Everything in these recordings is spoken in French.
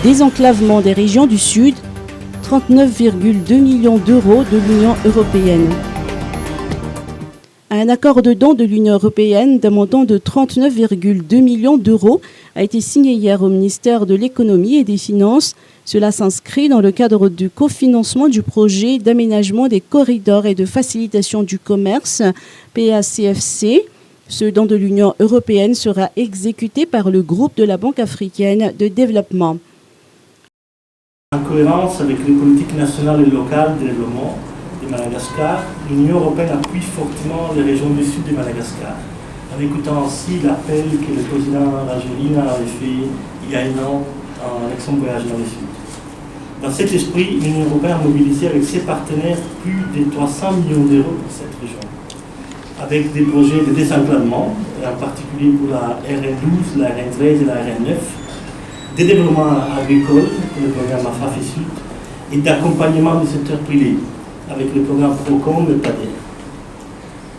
Désenclavement des régions du Sud, 39,2 millions d'euros de l'Union européenne. Un accord de don de l'Union européenne d'un montant de 39,2 millions d'euros a été signé hier au ministère de l'Économie et des Finances. Cela s'inscrit dans le cadre du cofinancement du projet d'aménagement des corridors et de facilitation du commerce, PACFC. Ce don de l'Union européenne sera exécuté par le groupe de la Banque africaine de développement. En cohérence avec les politiques nationales et locales de développement de Madagascar, l'Union européenne appuie fortement les régions du sud de Madagascar, en écoutant ainsi l'appel que le président Rajoelina avait fait il y a un an avec son voyage dans le sud. Dans cet esprit, l'Union européenne a mobilisé avec ses partenaires plus de 300 millions d'euros pour cette région, avec des projets de désenclavement, en particulier pour la RN12, la RN13 et la RN9, des développements agricoles pour le programme AFAFI-Sud et d'accompagnement du secteur privé avec le programme PROCOM et PADER.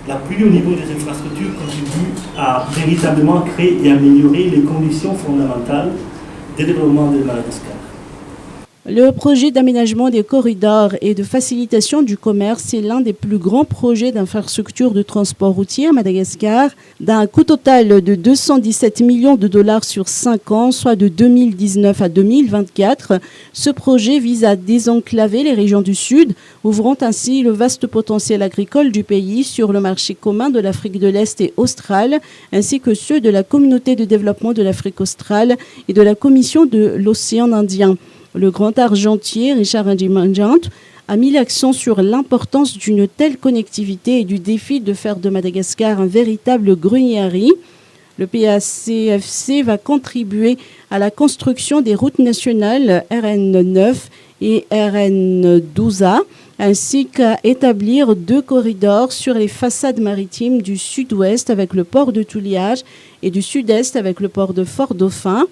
L'appui au niveau des infrastructures contribue à véritablement créer et améliorer les conditions fondamentales de développement de Madagascar. Le projet d'aménagement des corridors et de facilitation du commerce est l'un des plus grands projets d'infrastructure de transport routier à Madagascar, d'un coût total de 217 millions de dollars sur 5 ans, soit de 2019 à 2024. Ce projet vise à désenclaver les régions du Sud, ouvrant ainsi le vaste potentiel agricole du pays sur le marché commun de l'Afrique de l'Est et australe, ainsi que ceux de la Communauté de développement de l'Afrique australe et de la Commission de l'Océan Indien. Le grand argentier Richard Ndjimanjant a mis l'accent sur l'importance d'une telle connectivité et du défi de faire de Madagascar un véritable grenier à riz. Le PACFC va contribuer à la construction des routes nationales RN9 et RN12A, ainsi qu'à établir 2 corridors sur les façades maritimes du sud-ouest avec le port de Touliage et du sud-est avec le port de Fort-Dauphin.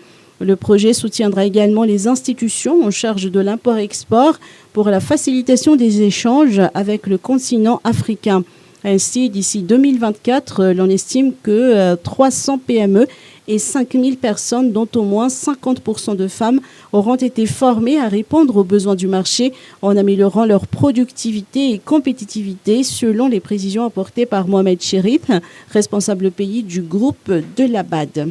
Le projet soutiendra également les institutions en charge de l'import-export pour la facilitation des échanges avec le continent africain. Ainsi, d'ici 2024, l'on estime que 300 PME et 5000 personnes, dont au moins 50% de femmes, auront été formées à répondre aux besoins du marché en améliorant leur productivité et compétitivité, selon les précisions apportées par Mohamed Chérif, responsable pays du groupe de la BAD.